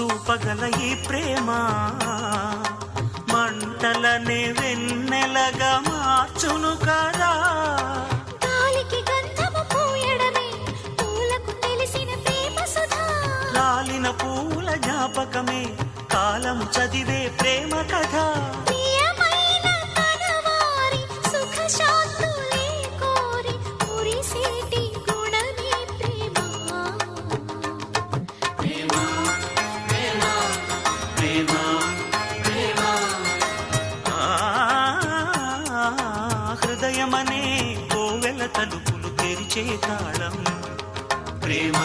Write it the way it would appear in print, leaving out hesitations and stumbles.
చూపగల ఈ ప్రేమ మంటలనే వెన్నెలగా మార్చును కదా. గాలికి గంధము పూయడమే పూలకు తెలిసిన ప్రేమ సుధా. లాలిన పూల జ్ఞాపకమే కాలము చదివే ప్రేమ కథ. ప్రియమైన కనవారి సుఖ శాంతులే కోరి మురిసేటి గుణమే ప్రేమ. ప్రేమ ప్రేమ ప్రేమ ప్రేమ హృదయమనే కోవెల తలుపులు తెరిచే తాళం. ప్రేమ